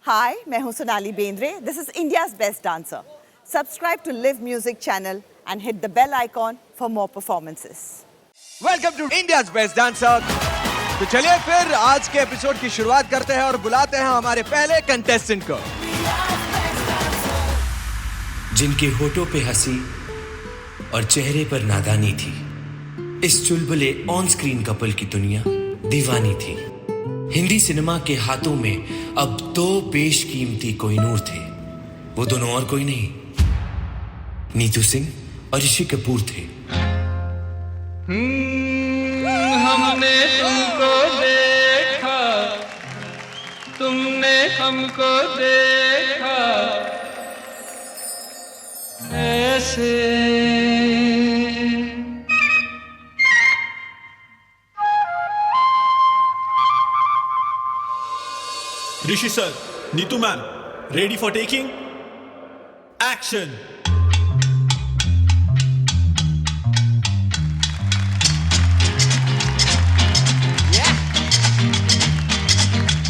हाय, मैं हूं Sonali Bendre. This is India's best dancer. Subscribe to Liv music channel and hit the bell icon for more performances. Welcome to India's best dancer. तो चलिए फिर आज के episode की शुरुआत करते हैं और बुलाते हैं हमारे पहले कंटेस्टेंट को, जिनके होठों पे हंसी और चेहरे पर नादानी थी. इस चुलबुले ऑन स्क्रीन कपल की दुनिया दीवानी थी. हिंदी सिनेमा के हाथों में अब दो बेशकीमती कोहिनूर थे. वो दोनों और कोई नहीं, नीतू सिंह और ऋषि कपूर थे. हमने तुमको देखा, तुमने हमको देखा ऐसे. Rishi sir, Neetu ma'am, ready for taking action.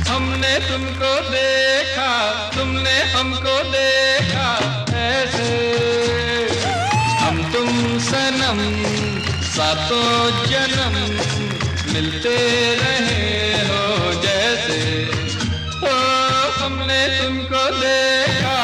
हमने तुमको देखा, तुमने हमको देखा ऐसे. हम तुम सनम सातों जन्म मिलते रहे हो जैसे. ओ हमने तुमको देखा.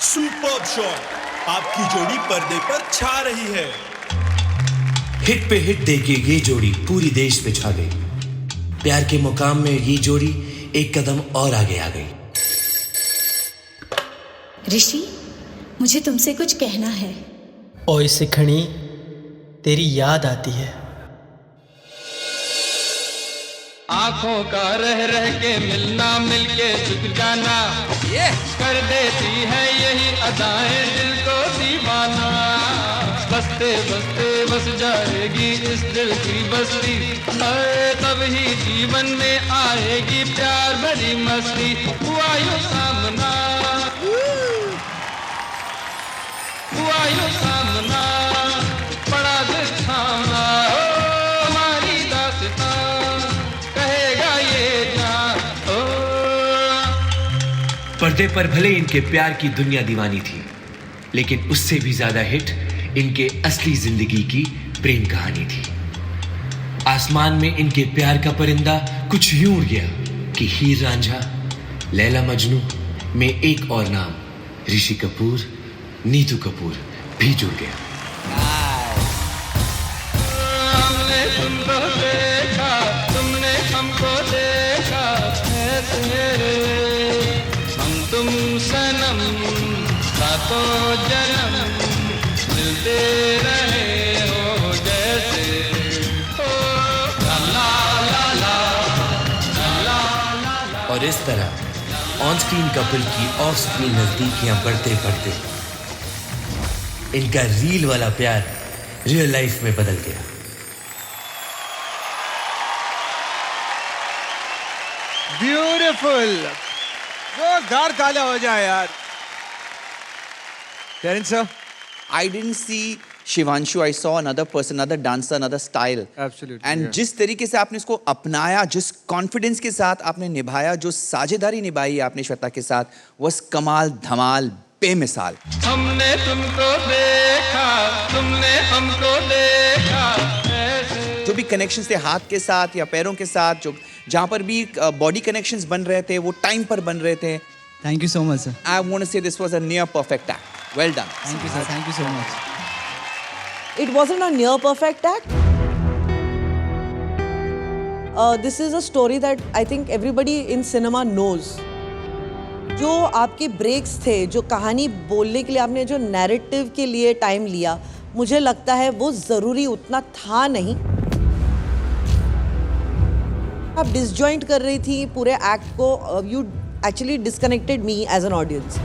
Superb shot. आपकी जोड़ी पर्दे पर छा रही है. हिट पे हिट देके ये जोड़ी पूरी देश पे छा गई. प्यार के मुकाम में ये जोड़ी एक कदम और आगे आ गई. ऋषि, मुझे तुमसे कुछ कहना है. ओए सिखणी, तेरी याद आती है. आंखों का रह रह के मिलना, मिलके झुक जाना कर देती है यही अदाएं दिल को दीवाना. बसते बसते बस जाएगी इस दिल की बस्ती. तब ही जीवन में आएगी प्यार भरी मस्ती. हुआ यूं सामना, हुआ यूं सामना, बड़ा दिल थामना. हमारी दास्तां कहेगा ये जान. पर्दे पर भले इनके प्यार की दुनिया दीवानी थी, लेकिन उससे भी ज्यादा हिट इनके असली जिंदगी की प्रेम कहानी थी. आसमान में इनके प्यार का परिंदा कुछ यूं उड़ गया कि हीर रांझा, लैला मजनू में एक और नाम ऋषि कपूर, नीतू कपूर भी जुड़ गया. हमने तुमको देखा, तुमने हमको देखा ऐसे. हम तुम सनम सातों जन्म मिलते रहे हो जैसे. ला ला ला ला ला. और इस तरह ऑन स्क्रीन कपल की ऑफ स्क्रीन नजदीकियां बढ़ते बढ़ते इनका रील वाला प्यार रियल लाइफ में बदल गया. ब्यूटीफुल. जोरदार तालियां हो जाए यार. Terence sir. I didn't see Shivanshu. I saw another person, another dancer, another style. Absolutely. And yeah. जिस तरीके से आपने इसको अपनाया, जिस कॉन्फिडेंस के साथ आपने निभाया, जो साझेदारी निभाई आपने श्वेता के साथ, was कमाल धमाल बेमिसाल. हमने तुमको देखा, तुमने हमको देखा ऐसे. जो भी कनेक्शंस थे हाथ के साथ या पैरों के साथ, जो जहाँ पर भी बॉडी कनेक्शंस बन रहे थे, वो टाइम पर बन रहे थे. Thank you so much sir. I want to say this was a near perfect act. Well done. Thank you sir. Thank you so much. It wasn't a near perfect act. This is a story that I think everybody in cinema knows. जो आपके breaks थे, जो कहानी बोलने के लिए आपने जो नैरेटिव के लिए टाइम लिया, मुझे लगता है वो ज़रूरी उतना था नहीं. आप डिसजॉइंट कर रही थी पूरे एक्ट को. You actually disconnected me as an audience.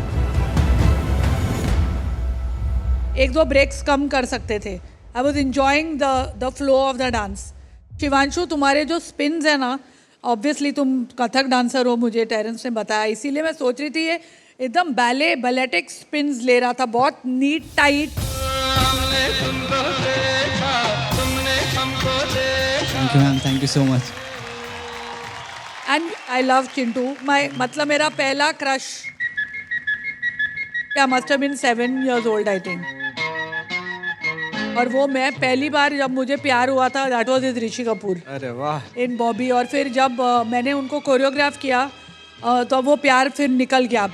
एक दो ब्रेक्स कम कर सकते थे. I was enjoying the flow of the dance. Shivanshu, तुम्हारे जो स्पिन्स है ना, ऑब्वियसली तुम कथक डांसर हो, मुझे टेरेंस ने बताया, इसीलिए मैं सोच रही थी ये एकदम बैलेटिक स्पिन्स ले रहा था, बहुत नीट टाइट। हमने तुमको देखा, तुमने हमको देखा। Thank you ma'am, thank you so much. And I love Chintu, मतलब मेरा पहला क्रश, क्या must have been 7 years old I think. और वो मैं पहली बार जब मुझे प्यार हुआ था, that was with Rishi Kapoor. अरे वाह। इन बॉबी। और फिर जब मैंने उनको कोरियोग्राफ किया तो वो प्यार फिर निकल गया।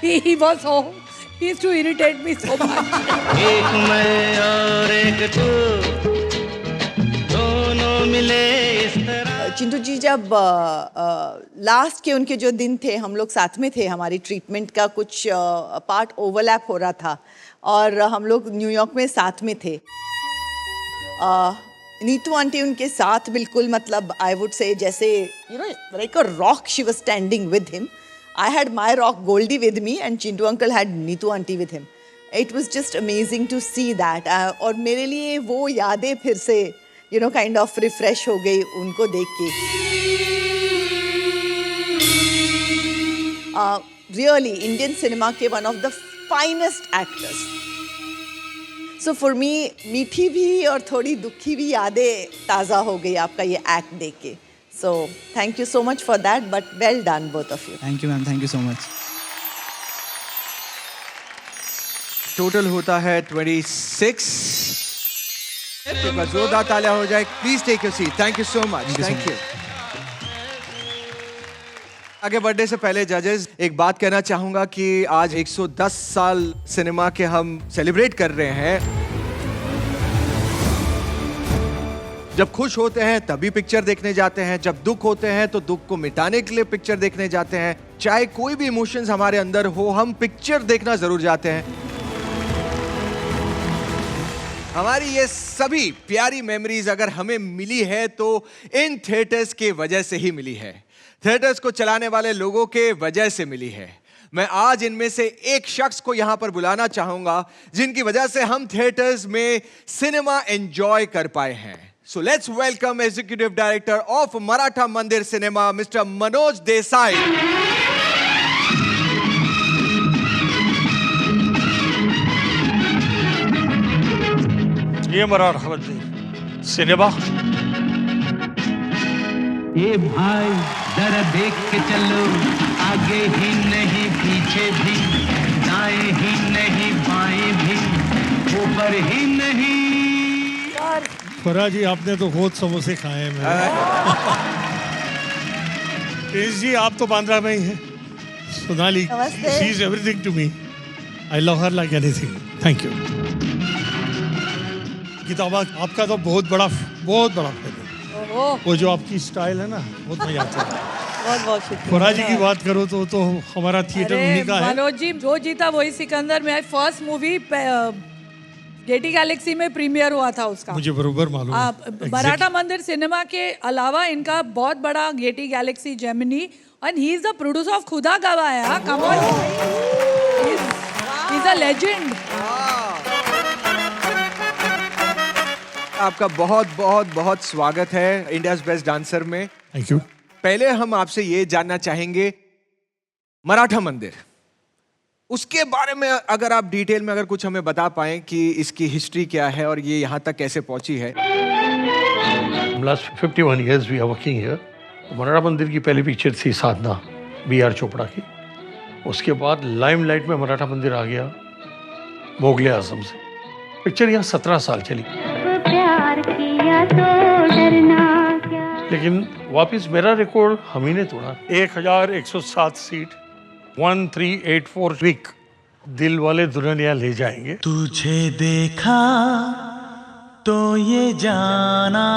he was so, he used to irritate me so much। एक मैं और एक तू, दोनों मिले इस तरह। चिंटू जी, जब लास्ट के उनके जो दिन थे, हम लोग साथ में थे, हमारी ट्रीटमेंट का कुछ पार्ट ओवरलैप हो रहा था और हम लोग न्यूयॉर्क में साथ में थे। नीतू आंटी उनके साथ बिल्कुल, मतलब आई वुड से जैसे like a rock she was standing with him. I had my rock Goldie with me and Chintu uncle had Neetu aunty with him. It was just amazing to see that. और मेरे लिए वो यादें फिर से काइंड ऑफ रिफ्रेश हो गई उनको देख के। रियली इंडियन सिनेमा के one of the finest actors. So for me मीठी भी और थोड़ी दुखी भी यादें ताज़ा हो गई आपका ये एक्ट देख के। So thank you so much for that, but well done both of you. Thank you ma'am, thank you so much. Total होता है 26। जोरदार तालियां हो जाए। Please take your seat. Thank you so much. Thank you. आगे बढ़ने से पहले जजेस, एक बात कहना चाहूंगा कि आज 110 साल सिनेमा के हम सेलिब्रेट कर रहे हैं। जब खुश होते हैं तभी पिक्चर देखने जाते हैं, जब दुख होते हैं तो दुख को मिटाने के लिए पिक्चर देखने जाते हैं। चाहे कोई भी इमोशंस हमारे अंदर हो, हम पिक्चर देखना जरूर जाते हैं। हमारी ये सभी प्यारी मेमोरीज अगर हमें मिली है तो इन थिएटर्स की वजह से ही मिली है, थिएटर्स को चलाने वाले लोगों के वजह से मिली है। मैं आज इनमें से एक शख्स को यहां पर बुलाना चाहूंगा जिनकी वजह से हम थिएटर्स में सिनेमा एंजॉय कर पाए हैं। So let's welcome executive director of Maratha मंदिर सिनेमा, मिस्टर मनोज देसाई। ये मराठा मंदिर सिनेमा। ये भाई जरा देख के चलो, आगे ही नहीं पीछे भी, दाएं ही नहीं बाएं भी, ऊपर ही नहीं। फराज जी, आपने तो बहुत समोसे खाए हैं मेरे। प्रिंस जी, आप तो बांद्रा में ही हैं। Sonali, she is everything to me. I love her like anything. Thank you. किताबा, आपका तो बहुत बड़ा फैन है। वो जो आपकी स्टाइल है ना, बहुत मजा आता है। बहुत बहुत शुक्रिया। फराज जी की बात करो तो हमारा थिएटर उन्हीं का है। मनोज जी, जो जीता वही सिकंदर में फर्स्ट मूवी गेटी गैलेक्सी में प्रीमियर हुआ था उसका, मुझे बरोबर मालूम है। मराठा मंदिर सिनेमा के अलावा इनका बहुत बड़ा Getty Galaxy Gemini, and he is the producer of खुदा गवाह। Come on, he is a legend. आपका बहुत बहुत बहुत स्वागत है इंडियाज बेस्ट डांसर में। Thank you. पहले हम आपसे ये जानना चाहेंगे, मराठा मंदिर, उसके बारे में अगर आप डिटेल में अगर कुछ हमें बता पाएं कि इसकी हिस्ट्री क्या है और ये यहाँ तक कैसे पहुंची है। Last 51 years we are working here। Maratha मंदिर की पहली पिक्चर थी साधना, B.R. चोपड़ा की। उसके बाद लाइमलाइट में मराठा मंदिर आ गया मोगले आजम से। पिक्चर यहाँ 17 साल चली, लेकिन वापस मेरा रिकॉर्ड हम ही ने तोड़ा। 1107 सीट, 1384 वीक। दिल वाले दुल्हनिया ले जाएंगे। तुझे देखा तो ये जाना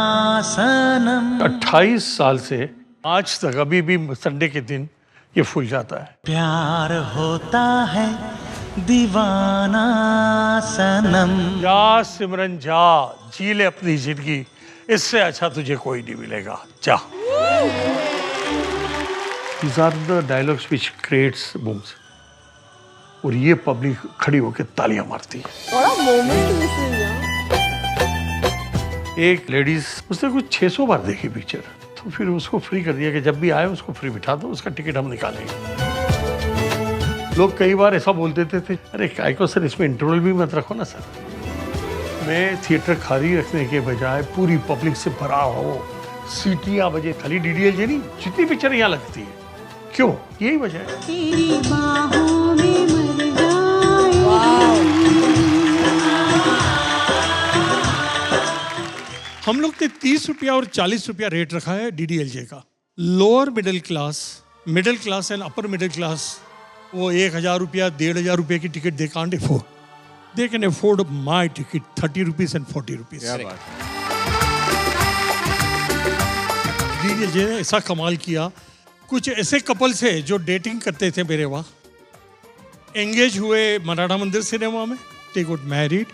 सनम। 28 साल से आज तक अभी भी संडे के दिन ये फूल जाता है। प्यार होता है दीवाना सनम। जा सिमरन जा, जी ले अपनी जिंदगी, इससे अच्छा तुझे कोई नहीं मिलेगा, जा। These are the dialogues which creates booms। और ये पब्लिक खड़ी होकर तालियां मारती है। एक लेडीज उसने कुछ 600 बार देखी पिक्चर, तो फिर उसको फ्री कर दिया कि जब भी आए उसको फ्री बिठा दो, उसका टिकट हम निकालेंगे। लोग कई बार ऐसा बोल देते थे, अरे काय को सर इसमें इंटरवल भी मत रखो ना सर। मैं थिएटर खाली रखने के बजाय पूरी पब्लिक से भरा हो, सीटियां बजे, खाली डीडीएल नहीं, जितनी पिक्चर यहाँ लगती है, क्यों? यही वजह है। हम लोग ने 30 रुपया और 40 रुपया रेट रखा है डीडीएलजे का। Lower middle class and upper middle class वो 1000 रुपया 1500 रुपये की ticket they can't afford, they can afford my ticket 30 rupees and 40 rupees. DDLJ ने ऐसा कमाल किया, कुछ ऐसे कपल्स है जो डेटिंग करते थे मेरे वहाँ, एंगेज हुए मराठा मंदिर सिनेमा में, they got married,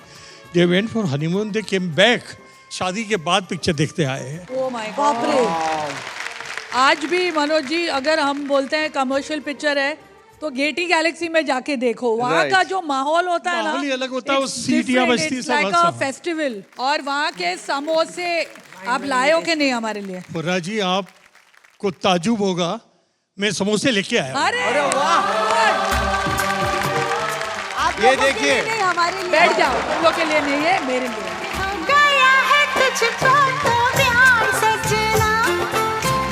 they went for honeymoon, they came back, शादी के बाद पिक्चर देखते आए हैं। Oh my God. आज भी मनोज जी अगर हम बोलते हैं कमर्शियल पिक्चर है तो गेटी गैलेक्सी में जाके देखो, वहाँ का जो माहौल होता है ना, माहौल ही अलग होता है, सीटियां बजती सब लाइक अ फेस्टिवल। और वहाँ के समोसे आप लाए हो कि नहीं हमारे लिए? फुर्रा जी आपको ताजुब होगा, मैं समोसे लेके आया। अरे वाह, ये देखिए, हमारे लिए बैठ जाओ, तुम लोग के लिए नहीं है, मेरे लिए।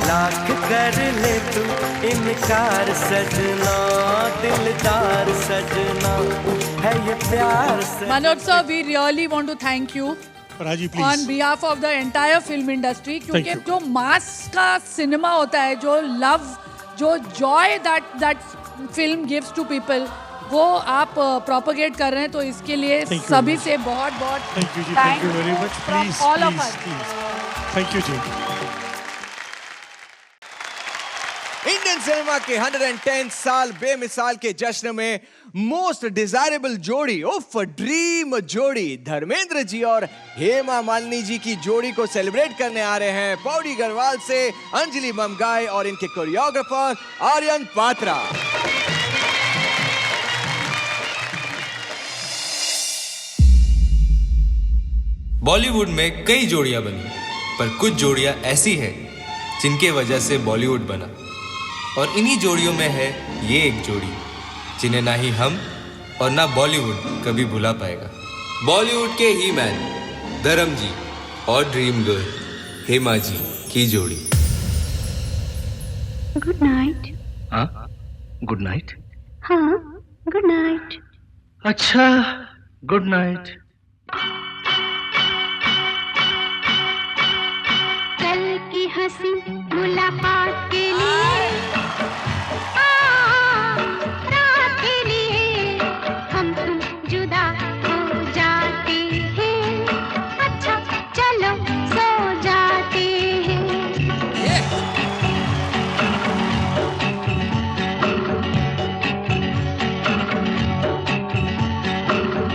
लाख कर ले तू इनकार सजना, दिलदार सजना है ये प्यार सजना। Manoj sir, we really want to thank you राजी please on behalf of the entire film industry, क्योंकि जो मास का सिनेमा होता है, जो लव, जो Joy that film gives to people, वो आप प्रोपेगेट कर रहे हैं, तो इसके लिए सभी से बहुत बहुत thank you ji, thank you very much, please all of us. Thank you ji. Indian cinema के 110 साल बेमिसाल के जश्न में मोस्ट डिजायरेबल जोड़ी, उफ ड्रीम जोड़ी, धर्मेंद्र जी और हेमा मालिनी जी की जोड़ी को सेलिब्रेट करने आ रहे हैं पौड़ी गढ़वाल से अंजलि ममगाई और इनके कोरियोग्राफर आर्यन पात्रा। बॉलीवुड में कई जोड़ियां बनी, पर कुछ जोड़ियां ऐसी हैं जिनके वजह से बॉलीवुड बना, और इन्हीं जोड़ियों में है ये एक जोड़ी जिन्हें ना ही हम और ना बॉलीवुड कभी भुला पाएगा। बॉलीवुड के ही मैन धर्म जी और ड्रीम गर्ल हेमा जी की जोड़ी। Good night. हाँ गुड नाइट। हाँ गुड नाइट। अच्छा गुड नाइट। कल की हंसी मुलाकात के लिए, रात के लिए हम तुम जुदा हो जाते हैं, अच्छा चलो सो जाते हैं।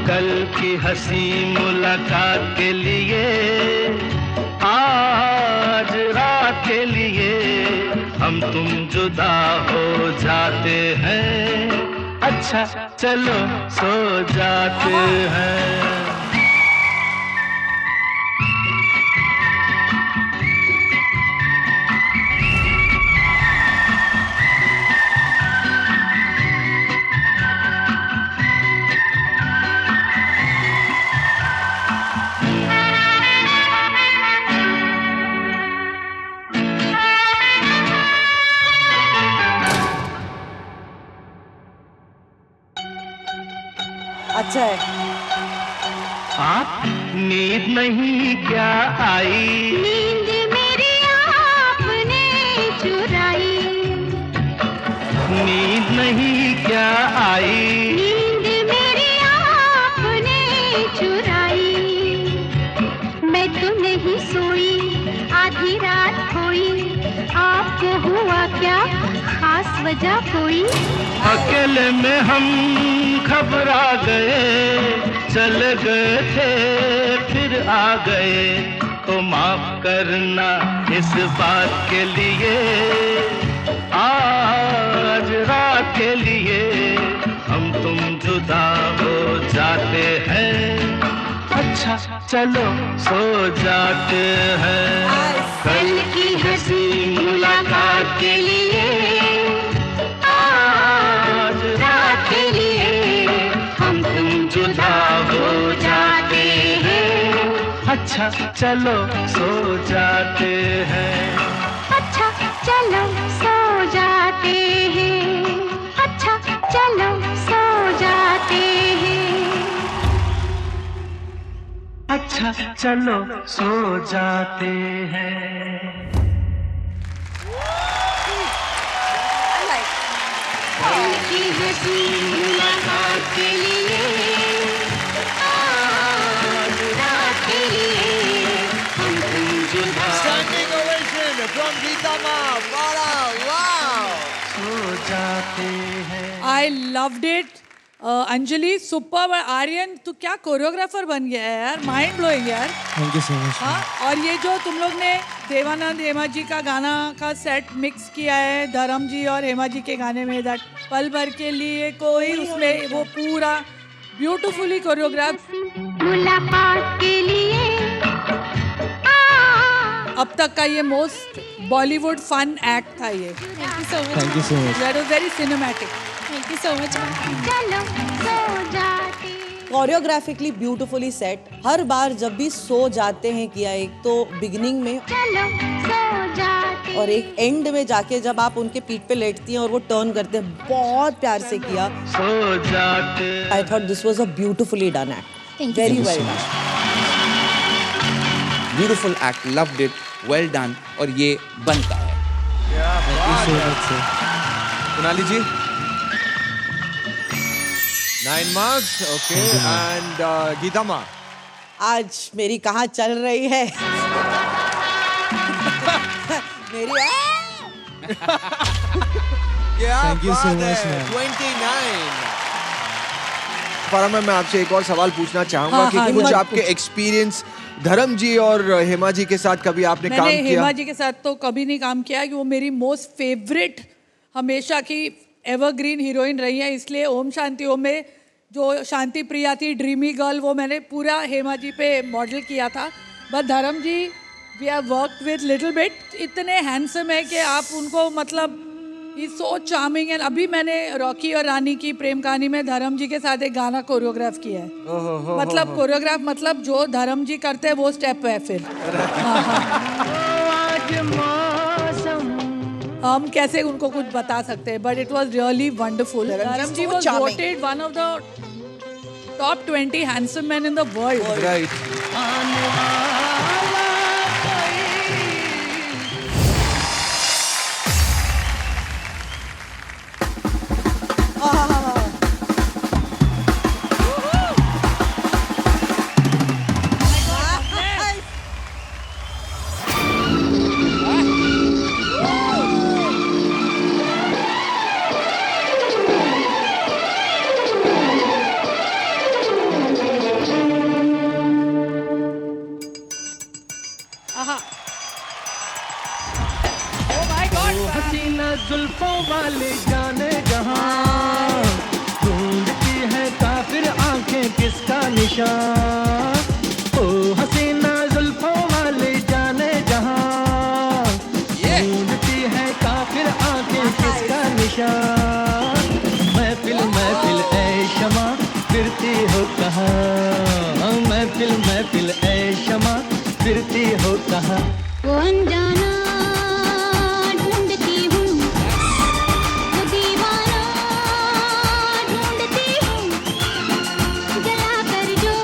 कल की हंसी मुलाकात के लिए, आज रात के लिए हम तुम जुदा हो जाते हैं, अच्छा चलो सो जाते हैं। अच्छा है। आप नींद नहीं क्या आई? नींद मेरी आपने चुराई। नींद नहीं क्या आई? नींद मेरी आपने चुराई। मैं तो नहीं सोई, आधी रात खोई, आपको हुआ क्या खास वजह कोई? अकेले में हम घबरा गए, चल गए थे फिर आ गए, तो माफ करना इस बात के लिए, आज रात के लिए हम तुम जुदा हो जाते हैं, अच्छा चलो सो जाते हैं कल की हंसी मुलाकात के लिए आज रात के लिए हम तुम जुदा हो जाते हैं अच्छा चलो सो जाते हैं अच्छा चलो सो जाते हैं अच्छा चलो सो जाते हैं अच्छा चलो सो जाते हैं कल की हंसी मुलाकात के लिए आज रात के लिए हम तुम जुदा Standing ovation from Geeta Ma. Wow. सो जाते हैं I loved it Anjali super. Aryan तू क्या कोरियोग्राफर बन गया है यार, माइंड ब्लोइंग यार। Thank you so much. हाँ, और ये जो तुम लोग ने देवानंद हेमा जी का गाना का सेट मिक्स किया है धर्म जी और हेमा जी के गाने में, दैट पल भर के लिए कोई, उसमें वो पूरा ब्यूटीफुली कोरियोग्राफ। मुलाकात के लिए अब तक का ये मोस्ट बॉलीवुड फन एक्ट था ये। Thank you so much. Thank you so much. That was very cinematic. Thank you so much. चलो सो जाते कोरियोग्राफिकली ब्यूटीफुली सेट। हर बार जब भी सो जाते हैं किया, एक तो बिगिनिंग में चलो सो जाते और एक एंड में जाके जब आप उनके पीठ पे लेटती हैं और वो टर्न करते हैं, बहुत प्यार से किया। सो जाते I thought this was a beautifully done act, very well done. Beautiful act, loved it, well done, और ये बनता है। कुणाली जी 9 marks. Okay. And Geeta Ma. आज मेरी कहाँ चल रही है मेरी क्या Thank you so बात much, है, man. 29. फरमा, मैं आपसे एक और सवाल पूछना चाहूंगा हाँ, कि हाँ, कुछ मत आपके एक्सपीरियंस धर्म जी और हेमा जी के साथ कभी आपने काम मैंने किया? हेमा जी के साथ तो कभी नहीं काम किया कि वो मेरी मोस्ट फेवरेट हमेशा की एवरग्रीन हीरोइन रही है, इसलिए ओम शांति ओम में जो शांति प्रिया थी, ड्रीमी गर्ल, वो मैंने पूरा हेमा जी पे मॉडल किया था। But Dharam ji we have worked with little bit, इतने हैंडसम है कि आप उनको मतलब ही सो चार्मिंग है। अभी मैंने रॉकी और रानी की प्रेम कहानी में धर्म जी के साथ एक गाना कोरियोग्राफ किया है। मतलब कोरियोग्राफ मतलब जो धर्म जी करते हैं वो स्टेप है फिर। हम कैसे उनको कुछ बता सकते हैं, but it was really wonderful. Dharam ji was voted one of the top 20 handsome man in the world. Right. हसीना जुल्फों वाले जाने जहां ढूंढती है काफिर आंखें किसका निशान। ओ हसीना जुल्फों वाले जाने जहां ढूंढती है काफिर आंखें किसका निशान। महफिल महफिल ऐ शमा फिरती हो कहाँ, महफिल महफिल ऐ शमा फिरती हो कहाँ। वो अनजाना ढूंढती हूँ, वो दीवाना ढूंढती हूँ, जला कर जो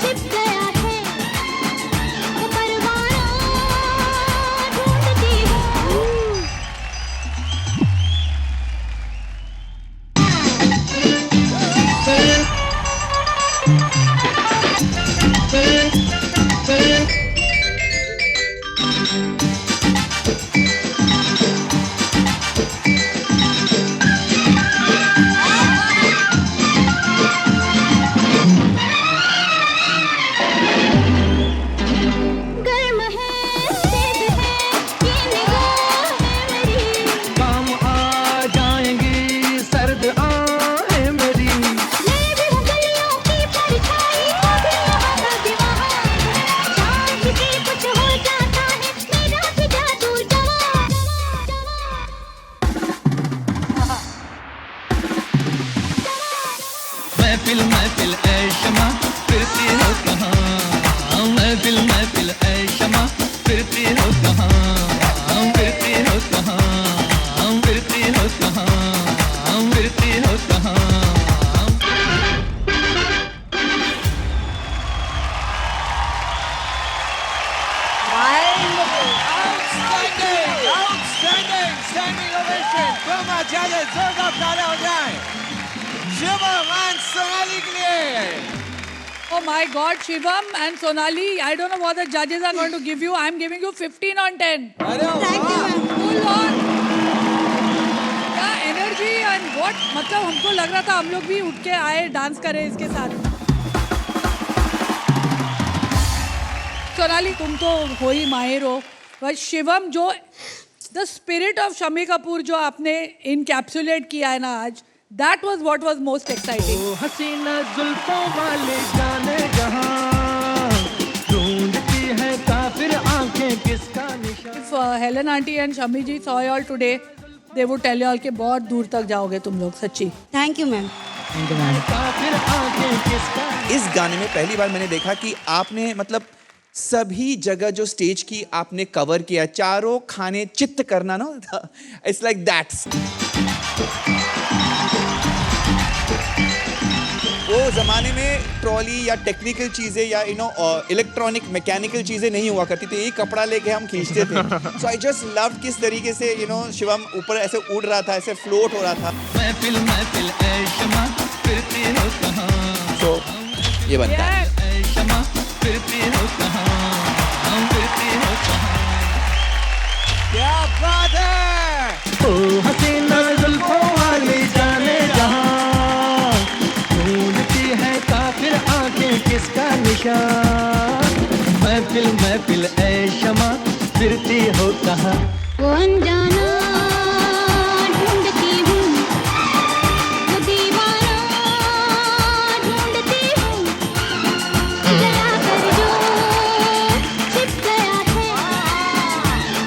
छिप गया है वो परवाना ढूंढती हूँ। Outstanding standing ovation from our judges. जोरदार तालियां हो जाएं शिवम and सोनाली के लिए. Oh my God, Shivam and Sonali, I don't know what the judges are going to give you. I'm giving you 15 on 10. Thank you. Full on. क्या energy and what? मतलब हमको लग रहा था हम लोग भी उठ के आए डांस करें इसके साथ. सोनाली तुम तो हो ही माहिर हो, बस शिवम जो the spirit of Shammi Kapoor जो आपने इनकैप्सुलेट किया है ना आज, that was what was most exciting. हसीना जुल्फों वाले जाने जहां ढूंढती है काफिर आंखें किसका निशान. If Helen auntie and Shammi ji saw you all today, they would tell you all कि बहुत दूर तक जाओगे तुम लोग सच्ची. Thank you, ma'am. काफिर आंखें किसका. इस गाने में पहली बार मैंने देखा कि आपने मतलब सभी जगह जो स्टेज की आपने कवर किया, चारों खाने चित्त करना ना, इट्स लाइक दैट्स. वो जमाने में ट्रॉली या टेक्निकल चीजें या इलेक्ट्रॉनिक मैकेनिकल चीजें नहीं हुआ करती थी. यही कपड़ा लेके हम खींचते थे. सो आई जस्ट लव्ड किस तरीके से शिवम ऊपर ऐसे उड़ रहा था, ऐसे फ्लोट हो रहा था. महफिल महफिल ऐ शमा फिरती हो कहां. सो ये बनता है. ऐ शमा फिरती हो कहां, हम फिरती हो कहां. क्या बात है. ओ हसीना जुल्फों वाली जाने जहां ढूंढती है काफिर आंखें किसका निशान. महफिल महफिल ऐ शमा फिरती हो कहां. वो अनजाना ढूंढती हूँ, वो दीवाना ढूंढती हूँ. जरा कर जो छिप गया है,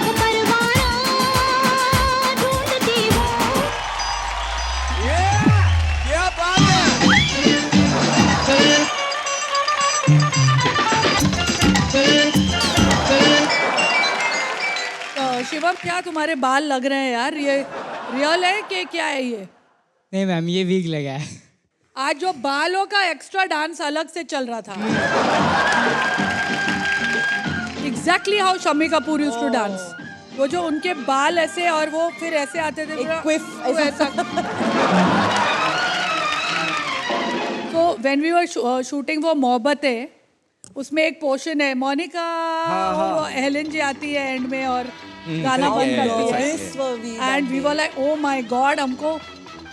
वो परवाना ढूंढती हूँ. क्या बात है. शिवम क्या तुम्हारे बाल लग रहे हैं यार, ये रियल है कि क्या है ये? नहीं मैम, ये वीक लगा है. आज जो बालों का एक्स्ट्रा डांस अलग से चल रहा था. Exactly how Shammi Kapoor used to dance. वो जो उनके बाल ऐसे और वो फिर ऐसे आते थे. एक quiff ऐसा. तो व्हेन वी वर शूटिंग वो मोहब्बतें, उसमें एक पोर्शन है मोनिका, वो हेलन जी आती है एंड में और गाना बंद करती है. And we were like oh my God हमको.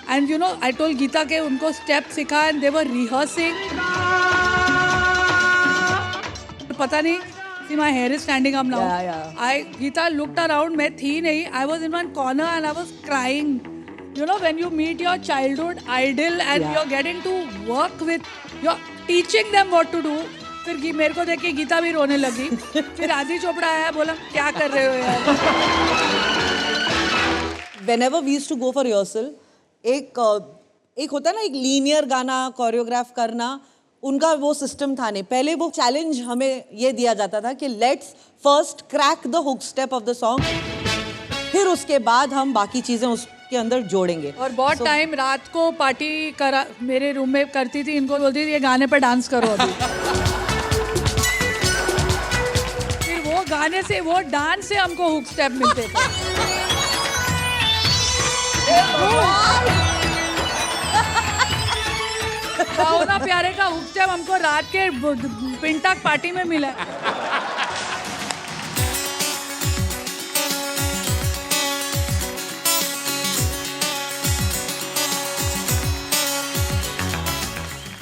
And you know I told Geeta के उनको स्टेप सिखा एंड दे वर रिहर्सिंग. पता नहीं, see my hair is standing up now. Geeta looked around, मैं थी नहीं. I was in one corner and I was crying. You know when you meet your childhood idol and you're getting to work with, you're teaching them what to do. फिर मेरे को देख के गीता भी रोने लगी. फिर आदि चोपड़ा आया, बोला क्या कर रहे हो यार. Whenever we used to go for rehearsal, एक होता है ना, एक लीनियर गाना कोरियोग्राफ करना, उनका वो सिस्टम था नहीं. पहले वो चैलेंज हमें ये दिया जाता था कि let's first crack the hook step of the song, फिर उसके बाद हम बाकी चीजें उसके अंदर जोड़ेंगे. और बहुत टाइम रात को पार्टी करा मेरे रूम में करती थी, इनको बोलती थी ये गाने पे डांस करो अभी. फिर वो गाने से, वो डांस से हमको हुक स्टेप मिलते थे. पाहुना प्यारे का हुक स्टेप हमको रात के पिंटाक पार्टी में मिला.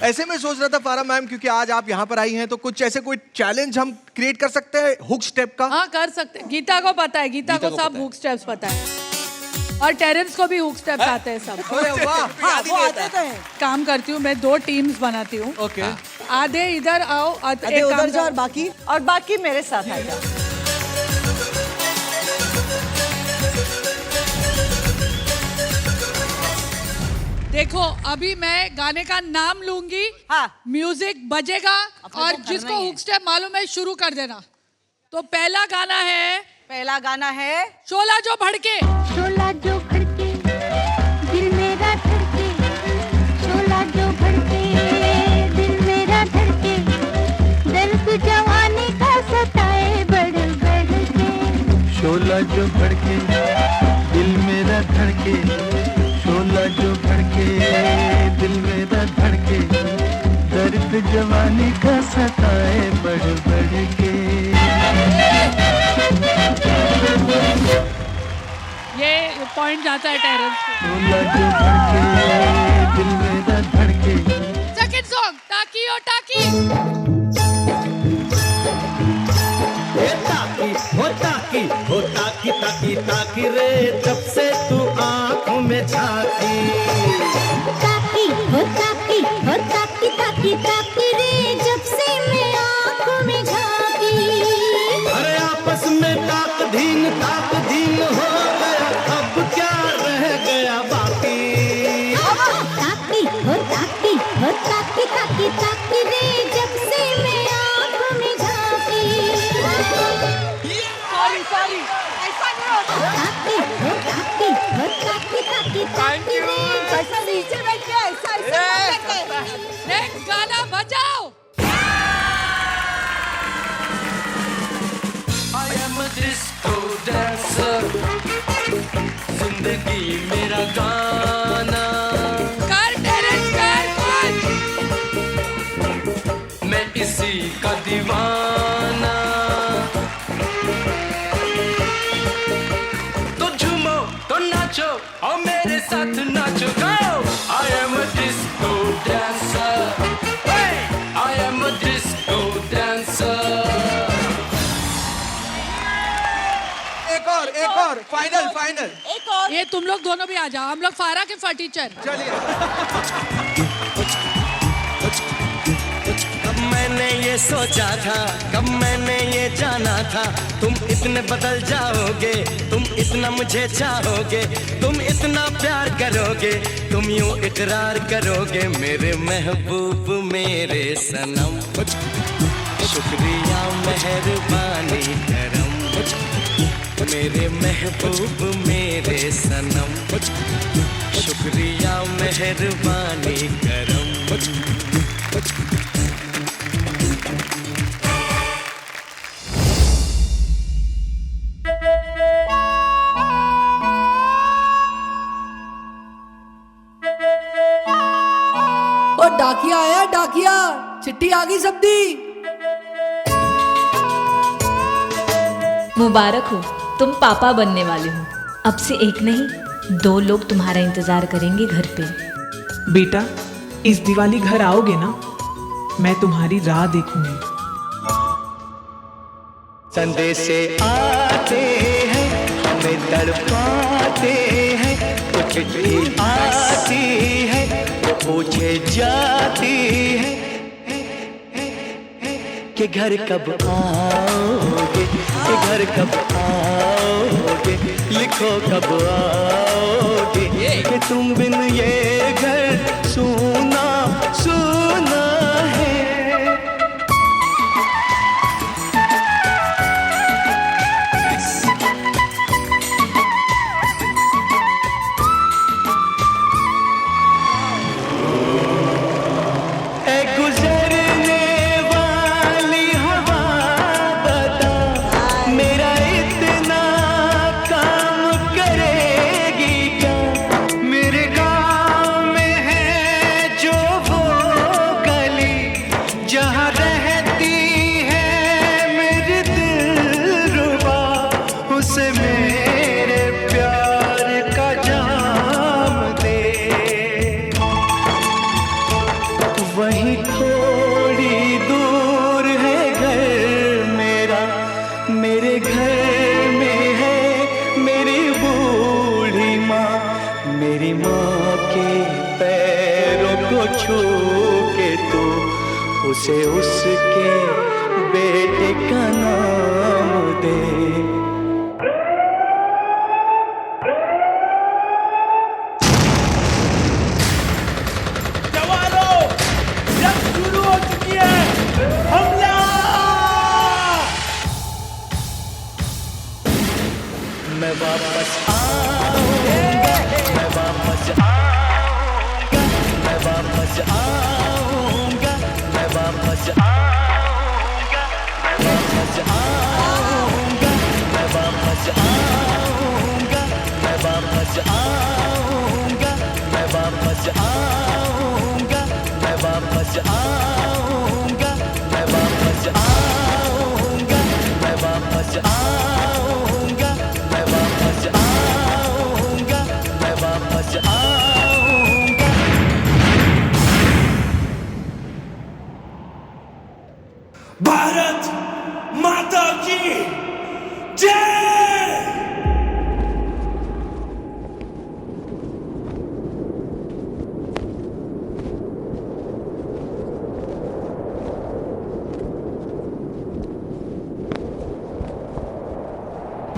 ऐसे में सोच रहा था फारा मैम, क्योंकि आज आप यहाँ पर आई हैं, तो कुछ ऐसे कोई चैलेंज हम क्रिएट कर सकते हैं हुक स्टेप का? हाँ कर सकते हैं. गीता को पता है, गीता को सब हुक स्टेप्स पता है. और टेरेंस को भी हुक स्टेप्स आते हैं सब. हाँ, वो आते तो हैं. काम करती हूँ मैं, 2 टीम्स बनाती हूँ. ओके. आधे इधर आओ, आधे उधर जाओ और बाकी मेरे साथ आ जाओ. देखो अभी मैं गाने का नाम लूंगी. हाँ. म्यूजिक बजेगा और जिसको हुक स्टेप मालूम है शुरू कर देना. तो पहला गाना है शोला जो भड़के. शोला जो भड़के दिल मेरा धड़के, शोला जो भड़के दिल मेरा धड़के, दर्द जवानी का सताए बढ़ बढ़ के. शोला जो भड़के दिल मेरा धड़के, शोला जो भड़के दिल मेरा धड़के, दर्द जवानी का सताए बढ़ बढ़ के। ये पॉइंट जाता है टेरेंस को। शोला जो भड़के दिल मेरा धड़के। सेकंड सॉन्ग टाकी ओ टाकी। हो ताकी हो ताकी ताकी ताकी रे, जब से तू आँखों में झांकी। ताकी हो ताकी हो ताकी ताकी ताकी रे, जब से मैं आँखों में झांकी। अरे आपस में ताक धीन हो गया, अब क्या रह गया बाकी। ताकी हो ताकी हो ताकी ताकी ताकी रे, जब से मैं आँखों में झांकी। सॉरी ऐसा नहीं होता। ताकी हो ताकी हो ताकी ताकी ताकी रे, ऐसा नीचे बैठ के ऐसा नेक्स्ट गाना बजाओ। I am a disco dancer, जिंदगी मेरा गाना। कर टेरेंस कर मैं इसी का दीवाना। तो झूमो तो नाचो और मेरे साथ नाचो। Go! I am a disco dancer. Hey! I am a disco dancer. एक और फाइनल। एक और। ये तुम लोग दोनों भी आ जाओ, हम लोग फारा के फटीचर। चलिए। कब मैंने ये सोचा था, कब मैंने ये जाना था, तुम इतने बदल जाओगे, तुम इतना मुझे चाहोगे, तुम इतना प्यार करोगे, तुम यूं इकरार करोगे मेरे महबूब मेरे सनम। शुक्रिया मेहरबानी करम, मेरे महबूब मेरे सनम। शुक्रिया मेहरबानी करम। ओ डाकिया आया डाकिया, चिट्ठी आ गई सबदी। मुबारक हो, तुम पापा बनने वाले हो। अब से एक नहीं 2 लोग तुम्हारा इंतजार करेंगे घर पे। बेटा, इस दिवाली घर आओगे ना? मैं तुम्हारी राह देखूंगी। संदेशे आते हैं हमें तड़पाते हैं, कुछ चिट्ठी आती है वो पूछे जाती है कि घर कब आओगे, कि घर कब आओगे, लिखो कब आओगे, कि तुम बिन ये घर सूना सूना है। उसे उसके बेटे का नाम दे। जवानों, जंग शुरू हो चुकी है, हमला! मैं वापस आऊंगा, मैं वापस आऊंगा, मैं वापस आऊंगा, मैं वापस आऊंगा, मैं वापस आऊंगा, मैं वापस आऊंगा।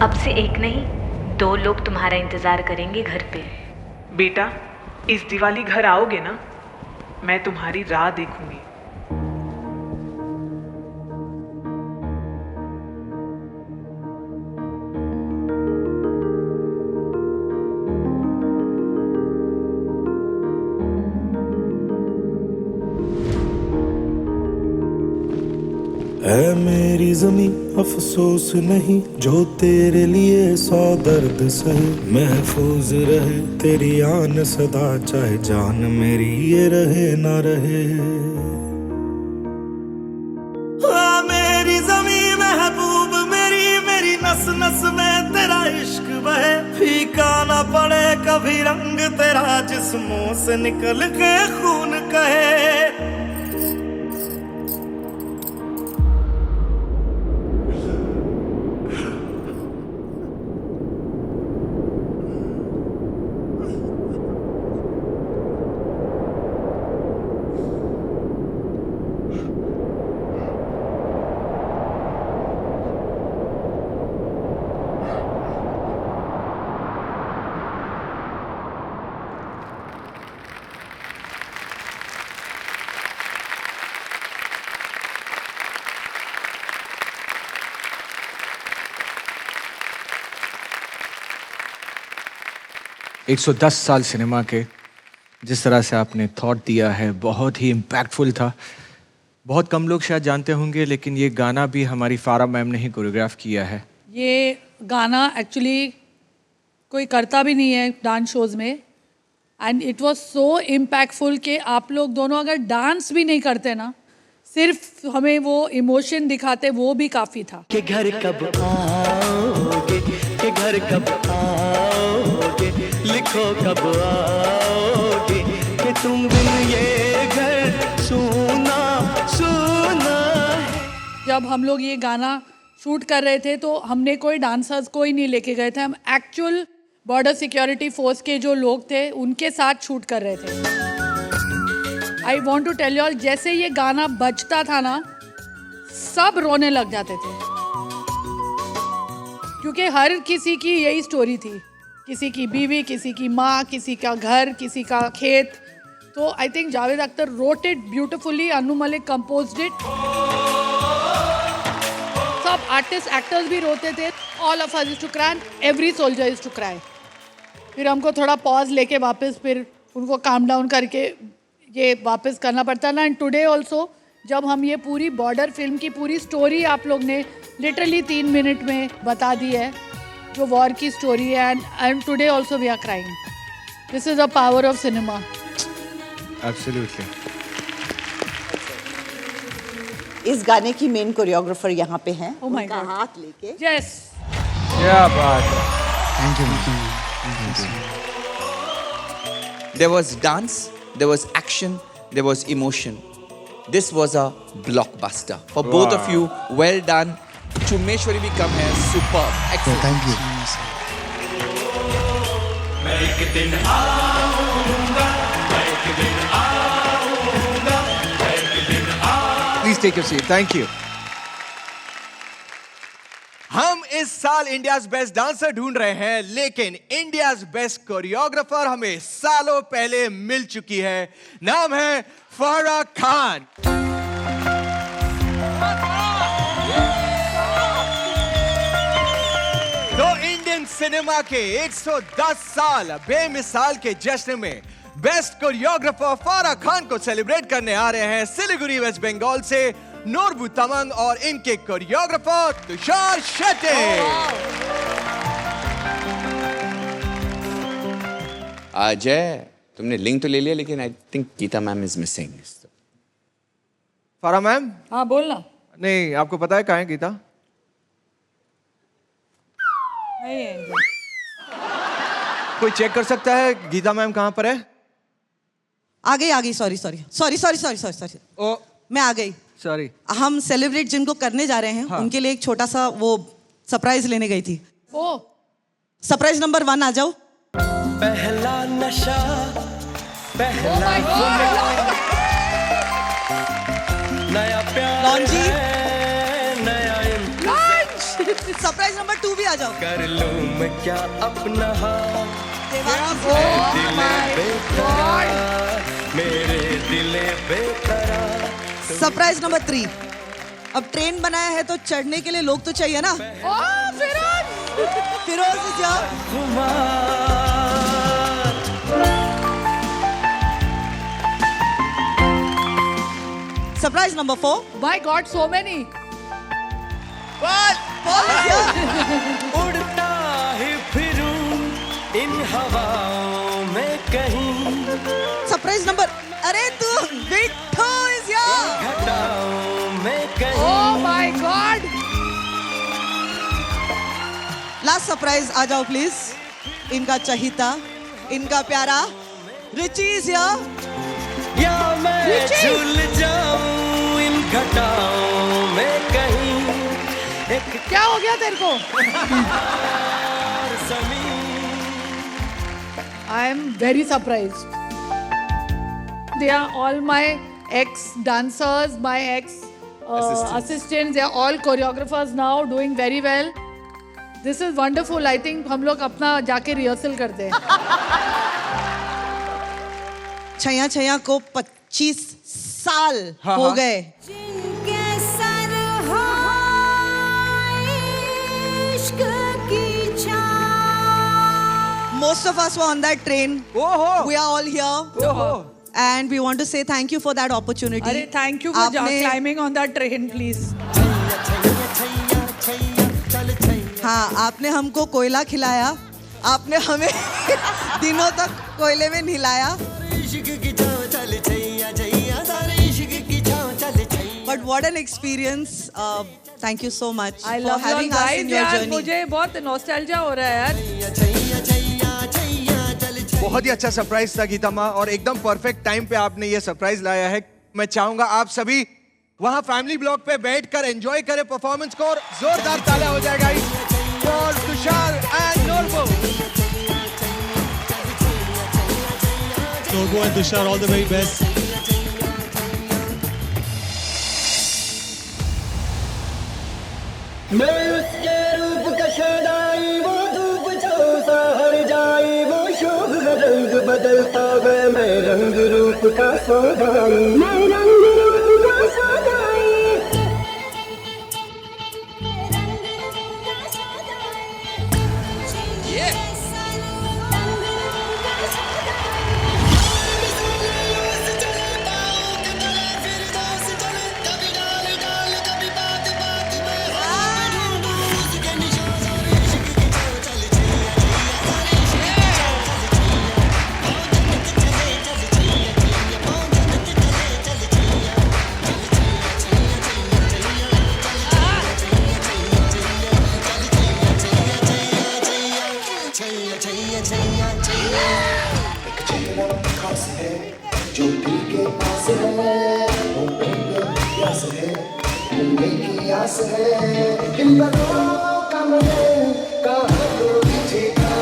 अब से एक नहीं 2 लोग तुम्हारा इंतजार करेंगे घर पे। बेटा, इस दिवाली घर आओगे ना? मैं तुम्हारी राह देखूंगी। है मेरी जमी अफसोस नहीं, जो तेरे लिए 100 दर्द सहे। महफूज रहे तेरी आन सदा, चाहे जान मेरी ये रहे ना रहे। मेरी जमी महबूब मेरी, मेरी नस नस में तेरा इश्क बहे। फीका ना पड़े कभी रंग तेरा, जिस्मों से निकल के खून कहे। एक 110 साल सिनेमा के जिस तरह से आपने थॉट दिया है, बहुत ही इम्पैक्टफुल था। बहुत कम लोग शायद जानते होंगे, लेकिन ये गाना भी हमारी फारा मैम ने ही कोरियोग्राफ किया है। ये गाना एक्चुअली कोई करता भी नहीं है डांस शोज में, and it was so impactful कि आप लोग दोनों अगर डांस भी नहीं करते ना, सिर्फ हमें वो इमोशन दिखाते, वो भी काफ़ी था। कि घर कब आओगे, कि घर कब आओगे, लिखो कब आओगे, कि तुम बिन ये घर सूना सूना। जब हम लोग ये गाना शूट कर रहे थे तो हमने कोई डांसर्स कोई नहीं लेके गए थे, हम एक्चुअल बॉर्डर सिक्योरिटी फोर्स के जो लोग थे उनके साथ शूट कर रहे थे। I want to tell you all, जैसे ये गाना बजता था ना, सब रोने लग जाते थे, क्योंकि हर किसी की यही स्टोरी थी, किसी की बीवी, किसी की माँ, किसी का घर, किसी का खेत। तो I think Javed Akhtar wrote it beautifully, Anu Malik composed it, सब आर्टिस्ट एक्टर्स भी रोते थे। All of us used to cry, every soldier used to cry. फिर हमको थोड़ा पॉज लेके वापस फिर उनको काम डाउन करके ये वापस करना पड़ता ना। एंड टुडे ऑल्सो जब हम ये पूरी बॉर्डर फिल्म की पूरी स्टोरी आप लोग ने लिटरली 3 मिनट में बता दी है, जो वॉर की स्टोरी है, and today also we are crying. This is the power of cinema. Absolutely. इस गाने की मेन कोरियोग्राफर यहाँ पे हैं। Oh my उनका God. हाथ लेके। Yes. क्या बात है। Thank you. There was dance, there was action, there was emotion. This was a blockbuster. For both of you, well done. Chumeshwari भी come here, superb, excellent. Thank you. मैं एक दिन आऊंगा, मैं एक दिन आऊंगा, मैं एक दिन आऊंगा। Please take your seat. Thank you. हम इस साल इंडियाज बेस्ट डांसर ढूंढ रहे हैं, लेकिन इंडियाज बेस्ट कोरियोग्राफर हमें सालों पहले मिल चुकी है। नाम है फारा खान। तो इंडियन सिनेमा के 110 साल बेमिसाल के जश्न में बेस्ट कोरियोग्राफर फारा खान को सेलिब्रेट करने आ रहे हैं सिलीगुड़ी वेस्ट बंगाल से नूरबू तमंग और इनके कोरियोग्राफर तुषार शेट्टी। अजय, तुमने लिंक तो ले लिया, लेकिन I think Geeta ma'am is missing. Farah ma'am. हाँ बोलना। नहीं, आपको पता है कहाँ है गीता? नहीं है। कोई चेक कर सकता है गीता मैम कहाँ पर है? आ गई। सॉरी। ओ, मैं आ गई। सॉरी। हम सेलिब्रेट जिनको करने जा रहे हैं, हाँ। उनके लिए एक छोटा सा वो सरप्राइज लेने गई थी। ओ, सरप्राइज नंबर 1 आ जाओ। पहला नशा, पहला नया प्यार लॉन्जी। है, नया इंतजार। सरप्राइज नंबर 2 भी आ जाओ। कर लूं मैं क्या अपना हाथ, मेरे दिले बेकरार। Surprise number 3। अब ट्रेन बनाया है तो चढ़ने के लिए लोग तो चाहिए ना। Feroz is here. Surprise number 4। My God, so many. Paul is here. उड़ता ही फिरूं इन हवाओं में कहीं। सरप्राइज नंबर, अरे तू बिट्टू इज हियर। घटाओं में कहीं। Oh my God. Last surprise आ जाओ प्लीज। इनका चहीता, इनका प्यारा रिची इज हियर। या मैं झूल जाऊं इन घटाओं में कहीं। क्या हो गया तेरे को? I am very surprised. They are all my ex-dancers, my ex-assistants. They are all choreographers now, doing very well. This is wonderful. I think हम लोग अपना जाके रिहर्सल करते हैं। छैया छैया को 25 साल हो गए। Most of us were on that train. We are all here. And we want to say thank you for that opportunity. अरे thank you for climbing on that train, please. हाँ, आपने हमको कोयला खिलाया, आपने हमें दिनों तक कोयले में नहलाया। But what an experience! Thank you so much I for love having your us guys. in your यार journey. मुझे बहुत नॉस्टैल्जिया हो रहा है यार। बहुत ही अच्छा सरप्राइज था गीता माँ, और एकदम परफेक्ट टाइम पे आपने ये सरप्राइज लाया है। मैं चाहूंगा आप सभी वहां फैमिली ब्लॉक पे बैठकर एंजॉय करें परफॉर्मेंस को, और जोरदार तालियां हो जाएगा for Tushar and Norbu. Norbu and Tushar, all the very best. मैं उसके रूप का शदाई, वो धूप चौसा हर जाई, वो शोभ रंग बदलता गए, मैं रंग रूप का सौदाई, मैं रंग रूप का सौदाई। जो दिल के पास है वो प्यास है, मिलने की आस है, इन बातों का मुझे कहाँ तो ठिकाना।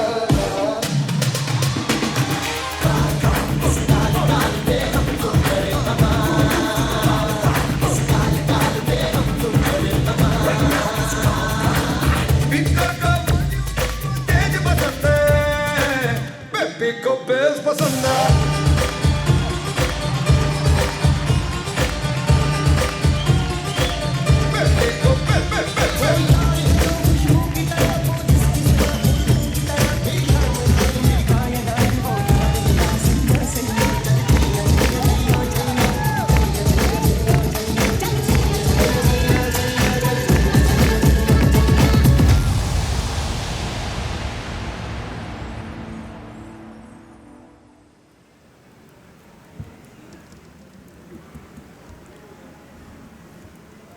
तेज पसंद है, बेबी को बेस पसंद है।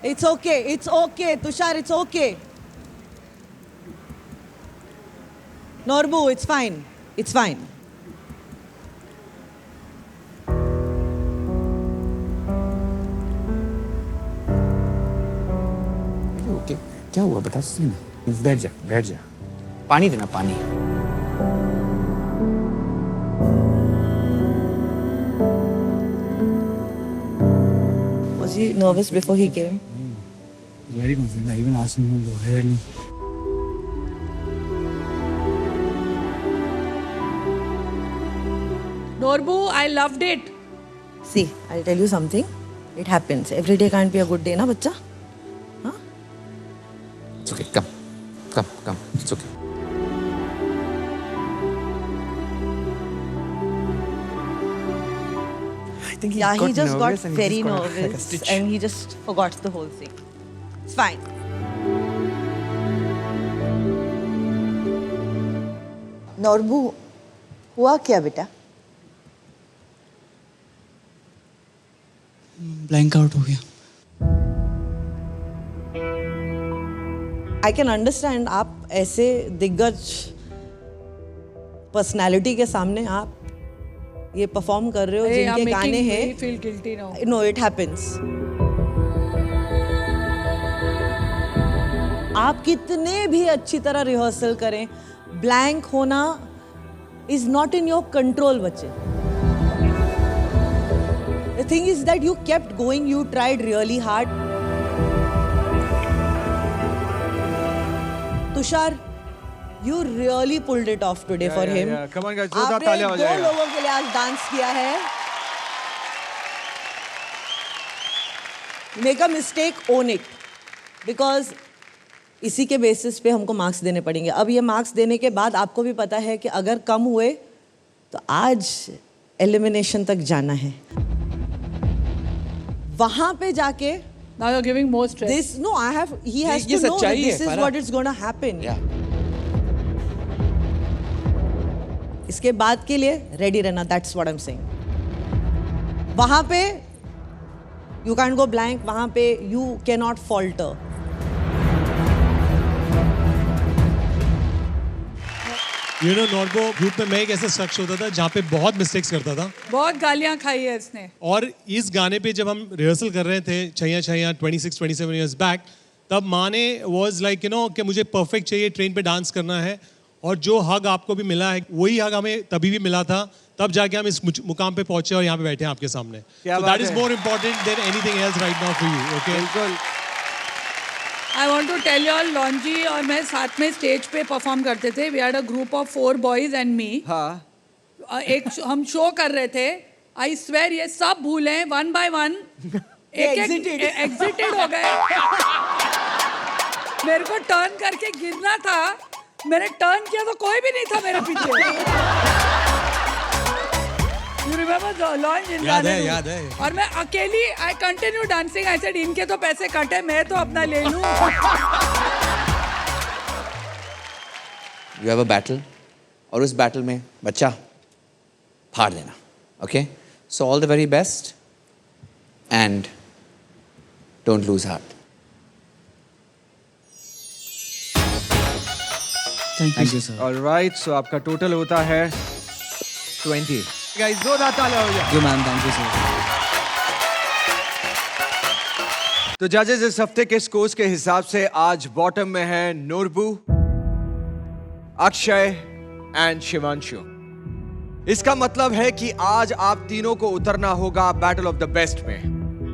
It's okay. It's okay, Tushar. It's okay. Norbu, it's fine. It's fine. Okay, क्या हुआ बता ना। बैठ जा, बैठ जा। पानी देना, पानी। Was he nervous before he came? Very confident. I even asked him to go ahead. Norbu, I loved it. See, I'll tell you something. It happens. Every day can't be a good day, na bachcha? It's okay. Come. It's okay. I think He just got very nervous and he just forgot the whole thing. It's fine. Norbu, हुआ क्या बेटा? Blank out हो गया। I can understand आप ऐसे दिग्गज personality के सामने आप ये परफॉर्म कर रहे हो Hey, जिनके you're गाने making हैं। me feel guilty now. No, it happens. आप कितने भी अच्छी तरह रिहर्सल करें, ब्लैंक होना is not in your control, बच्चे। The thing is that you kept going, you tried really hard. Tushar, you really pulled it off today for him. Come on guys, जोरदार तालियां हो आपने 2 जाएगा। लोगों के लिए आज डांस किया है। Make a mistake, own it, because इसी के बेसिस पे हमको मार्क्स देने पड़ेंगे। अब ये मार्क्स देने के बाद आपको भी पता है कि अगर कम हुए तो आज एलिमिनेशन तक जाना है। वहां पे जाके Now you're giving more stress. this no I have he has ये to know that सच्चाई this है, is फारा। what is going to happen. इसके बाद के लिए रेडी रहना, that's what I'm saying. वहां पे you can't go blank, वहां पे you cannot falter. You know, Norbu group में मैं एक ऐसा शख्स होता था जहाँ पे बहुत मिस्टेक्स करता था। बहुत गालियां खाई है इसने। और इस गाने पे जब हम रिहर्सल कर रहे थे छैया 26-27 इयर्स बैक, तब माँ ने वाज लाइक यू नो कि मुझे परफेक्ट चाहिए, ट्रेन पे डांस करना है। और जो हग आपको भी मिला है वही हग हमें तभी भी मिला था, तब जाके हम इस मुकाम पे पहुंचे और यहाँ पे बैठे हैं आपके सामने। That is more important than anything else right now for you. Okay, बिल्कुल। I want to tell you all, लॉन्जी और मैं साथ में स्टेज पे परफॉर्म करते थे। We had a group of 4 boys and me. हाँ। एक हम शो कर रहे थे। I swear ये सब भूले one by one। एग्जिटेड हो गए। मेरे को टर्न करके गिरना था, मैंने टर्न किया तो कोई भी नहीं था मेरे पीछे। You remember लॉन्ज इन गाने? याद है। और मैं अकेली I continue dancing. I said इनके तो पैसे कटे, मैं तो अपना ले लूं। You have a battle, और उस बैटल में बच्चा फाड़ देना। Okay, so all the very best and don't lose heart. Thank you sir. Alright, so आपका टोटल होता है 20। Guys, जोरदार तालियां हो जाए। You man, thank you sir. तो जजेस इस हफ्ते के स्कोर्स के हिसाब से आज बॉटम में है नोरबू, अक्षय एंड शिवांशु। इसका मतलब है कि आज आप तीनों को उतरना होगा बैटल ऑफ द बेस्ट में,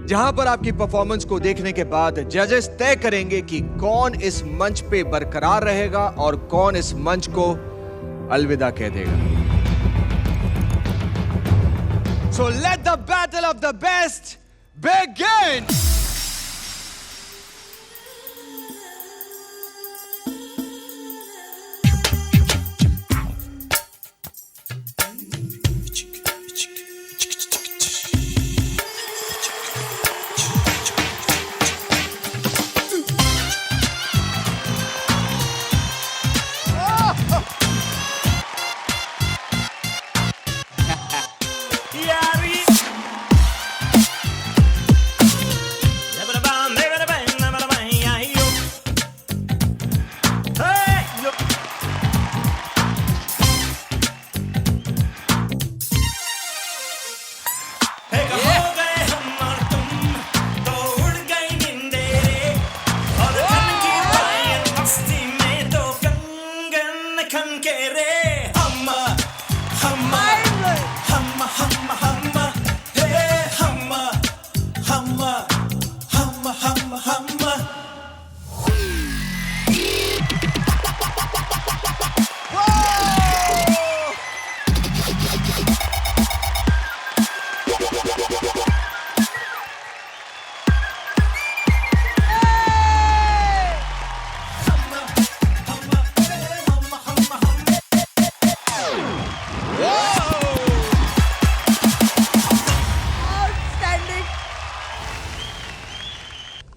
जहां पर आपकी परफॉर्मेंस को देखने के बाद जजेस तय करेंगे कि कौन इस मंच पे बरकरार रहेगा और कौन इस मंच को अलविदा कह देगा। So let the battle of the best begin!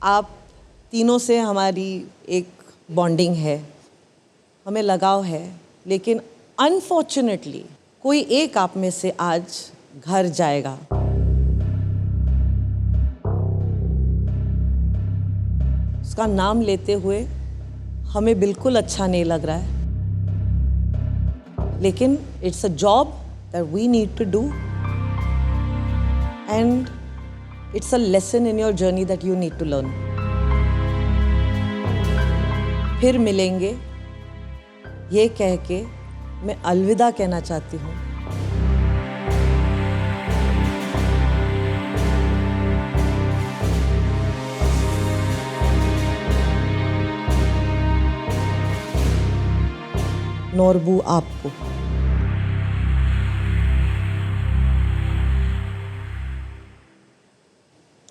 आप तीनों से हमारी एक बॉन्डिंग है, हमें लगाव है, लेकिन अनफॉर्चुनेटली कोई एक आप में से आज घर जाएगा। उसका नाम लेते हुए हमें बिल्कुल अच्छा नहीं लग रहा है, लेकिन it's a job that we need to do and it's a lesson in your journey that you need to learn. फिर मिलेंगे ये कह के मैं अलविदा कहना चाहती हूँ। नोरबू आपको।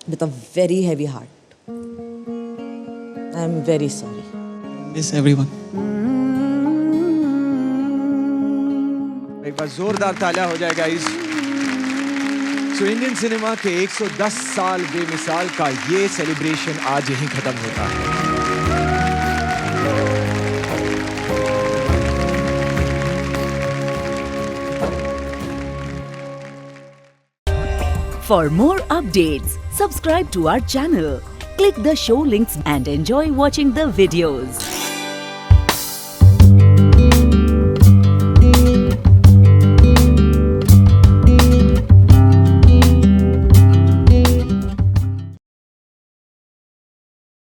With a very heavy heart. I am very sorry. Miss everyone. एक बार जोरदार तालियां हो जाए गाइस। सो इंडियन सिनेमा के 110 साल बेमिसाल का ये सेलिब्रेशन आज यहीं खत्म होता है। For more updates, subscribe to our channel, click the show links and enjoy watching the videos.